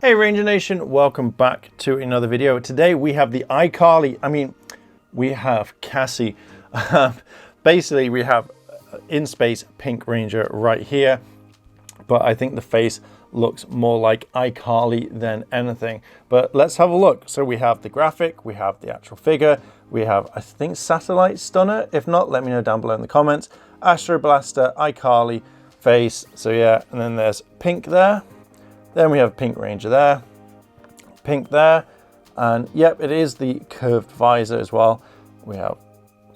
Hey Ranger Nation, welcome back to another video. Today we have the we have Cassie. Basically we have in space Pink Ranger right here, but I think the face looks more like iCarly than anything. But let's have a look. So we have the graphic, we have the actual figure, we have, I think, Satellite Stunner. If not, let me know down below in the comments. Astro Blaster, iCarly, face. So yeah, and then there's Pink there. Then we have Pink Ranger there, Pink there, and yep, it is the curved visor as well. We have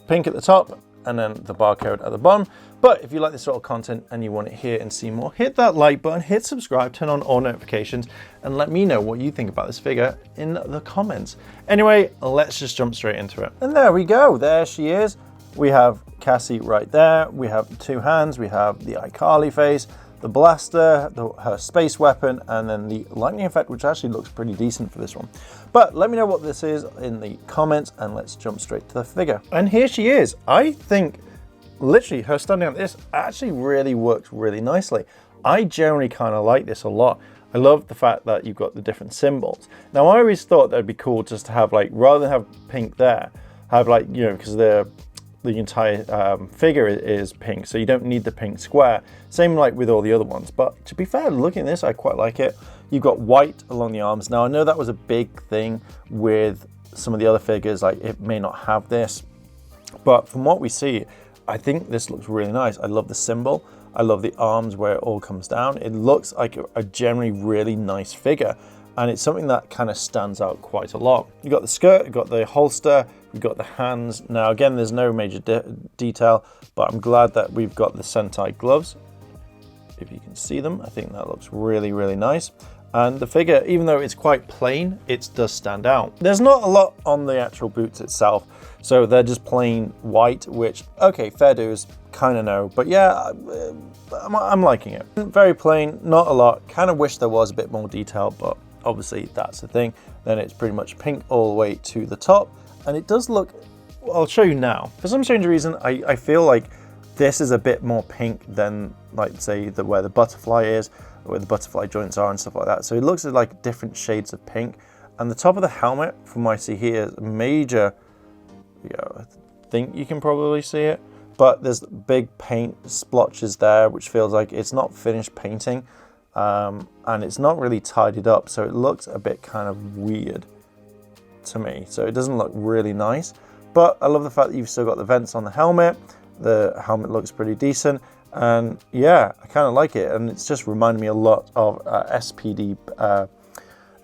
Pink at the top and then the barcode at the bottom. But if you like this sort of content and you want to hear and see more, hit that like button, hit subscribe, turn on all notifications, and let me know what you think about this figure in the comments. Anyway, let's just jump straight into it. And there we go, there she is. We have Cassie right there. We have the two hands, we have the iCarly face, the blaster, her space weapon, and then the lightning effect, which actually looks pretty decent for this one. But let me know what this is in the comments, and let's jump straight to the figure. And here she is. I think literally her standing like this actually really works really nicely. I generally kind of like this a lot. I love the fact that you've got the different symbols. Now I always thought that'd be cool just to have, like, rather than have Pink there, have, like, you know, because the entire figure is pink, so you don't need the pink square, same like with all the other ones. But to be fair, looking at this, I quite like it. You've got white along the arms. Now I know that was a big thing with some of the other figures, like it may not have this, but from what we see, I think this looks really nice. I love the symbol, I love the arms where it all comes down. It looks like a generally really nice figure, and it's something that kind of stands out quite a lot. You've got the skirt, you've got the holster, we've got the hands. Now again, there's no major detail, but I'm glad that we've got the Sentai gloves. If you can see them, I think that looks really, really nice. And the figure, even though it's quite plain, it does stand out. There's not a lot on the actual boots itself, so they're just plain white, which, okay, fair dues, kind of know. But yeah, I'm liking it. Very plain, not a lot. Kind of wish there was a bit more detail, but obviously that's the thing. Then it's pretty much pink all the way to the top. And it does look, I'll show you now. For some strange reason, I feel like this is a bit more pink than, like, say, where the butterfly is, where the butterfly joints are and stuff like that. So it looks like different shades of pink. And the top of the helmet, from what I see here, is major, I think you can probably see it, but there's big paint splotches there, which feels like it's not finished painting, and it's not really tidied up, so it looks a bit kind of weird to me. So it doesn't look really nice, but I love the fact that you've still got the vents on the helmet. The helmet looks pretty decent, and yeah, I kind of like it, and it's just reminded me a lot of SPD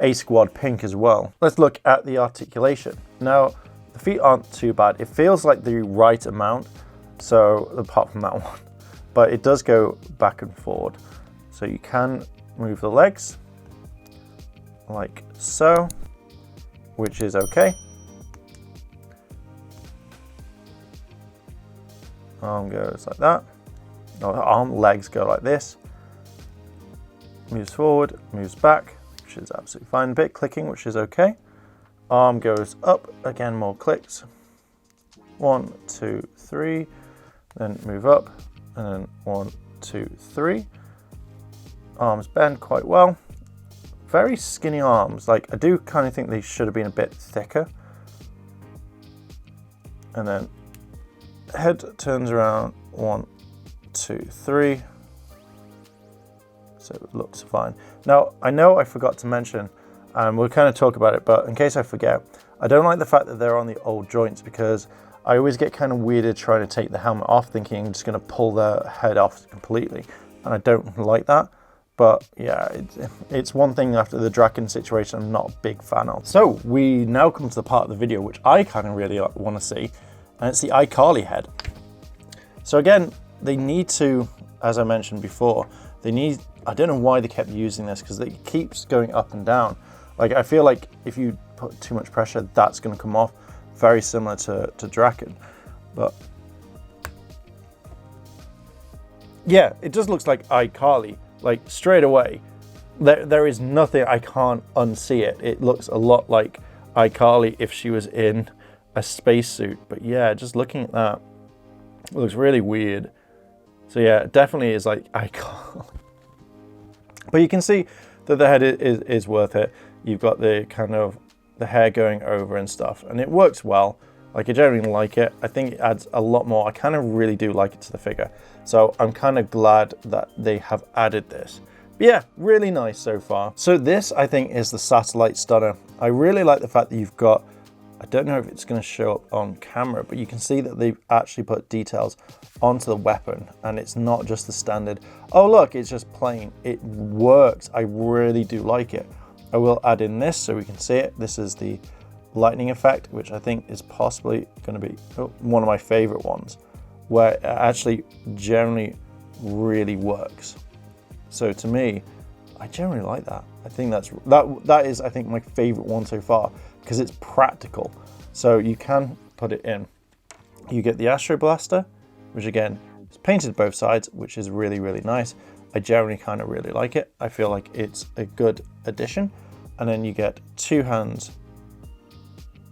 A Squad Pink as well. Let's look at the articulation. Now the feet aren't too bad. It feels like the right amount, so apart from that one, but it does go back and forward, so you can move the legs like so, which is okay. Arm goes like that. Legs go like this. Moves forward, moves back, which is absolutely fine. A bit clicking, which is okay. Arm goes up, again, more clicks. 1, 2, 3. Then move up, and then 1, 2, 3. Arms bend quite well. Very skinny arms. Like, I do kind of think they should have been a bit thicker. And then head turns around, 1, 2, 3. So it looks fine. Now, I know I forgot to mention, and we'll kind of talk about it, but in case I forget, I don't like the fact that they're on the old joints, because I always get kind of weirded trying to take the helmet off, thinking I'm just going to pull the head off completely, and I don't like that. But yeah, it's one thing after the Draken situation I'm not a big fan of. So we now come to the part of the video which I kind of really want to see, and it's the iCarly head. So again, they need to, as I mentioned before, I don't know why they kept using this, because it keeps going up and down. Like, I feel like if you put too much pressure, that's going to come off, very similar to Draken. But yeah, it just looks like iCarly, like straight away. There is nothing, I can't unsee it. It looks a lot like iCarly if she was in a spacesuit. But yeah, just looking at that, it looks really weird. So yeah, it definitely is like iCarly. But you can see that the head is worth it. You've got the kind of the hair going over and stuff, and it works well. Like, I generally like it. I think it adds a lot more. I kind of really do like it to the figure. So I'm kind of glad that they have added this. But yeah, really nice so far. So this, I think, is the satellite stunner. I really like the fact that you've got, I don't know if it's going to show up on camera, but you can see that they've actually put details onto the weapon, and it's not just the standard, oh look, it's just plain. It works. I really do like it. I will add in this so we can see it. This is the lightning effect, which I think is possibly going to be one of my favorite ones, where it actually generally really works. So to me, I generally like that. I think that is I think my favorite one so far, because it's practical. So you can put it in. You get the Astro Blaster, which again is painted both sides, which is really, really nice. I generally kind of really like it. I feel like it's a good addition. And then you get two hands,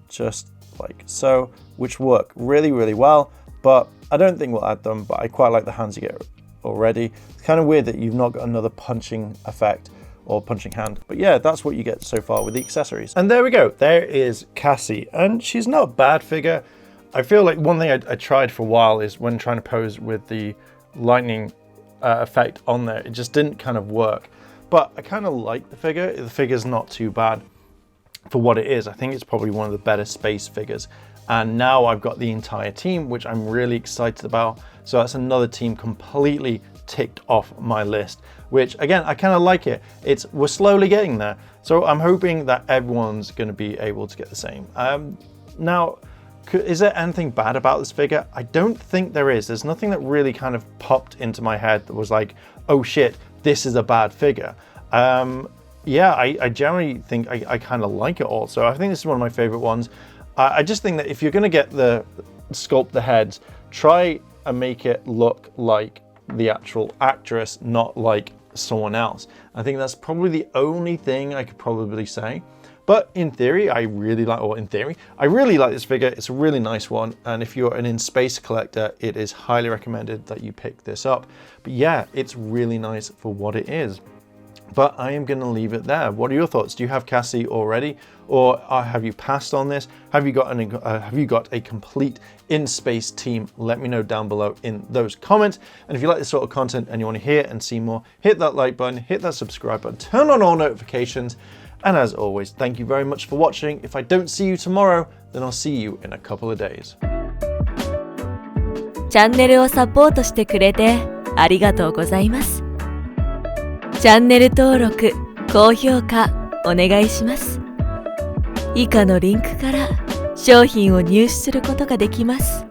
just like so, which work really, really well. But I don't think we'll add them, but I quite like the hands you get already. It's kind of weird that you've not got another punching effect or punching hand. But yeah, that's what you get so far with the accessories. And there we go. There is Cassie, and she's not a bad figure. I feel like one thing I tried for a while is when trying to pose with the lightning effect on there, it just didn't kind of work. But I kind of like the figure. The figure's not too bad for what it is. I think it's probably one of the better space figures. And now I've got the entire team, which I'm really excited about. So that's another team completely ticked off my list, which again, I kind of like it. We're slowly getting there. So I'm hoping that everyone's going to be able to get the same. Now, is there anything bad about this figure? I don't think there is. There's nothing that really kind of popped into my head that was like, oh shit, this is a bad figure. Yeah, I generally think I kind of like it all. So I think this is one of my favorite ones. I just think that if you're going to sculpt the heads, try and make it look like the actual actress, not like someone else. I think that's probably the only thing I could probably say. But in theory, I really like this figure. It's a really nice one. And if you're an in-space collector, it is highly recommended that you pick this up. But yeah, it's really nice for what it is. But I am going to leave it there. What are your thoughts? Do you have Cassie already, or have you passed on this? Have you got a complete in-space team? Let me know down below in those comments. And if you like this sort of content and you want to hear and see more, hit that like button, hit that subscribe button, turn on all notifications. And as always, thank you very much for watching. If I don't see you tomorrow, then I'll see you in a couple of days. チャンネルをサポートしてくれてありがとうございます。チャンネル登録、高評価お願いします。以下のリンクから商品を入手することができます。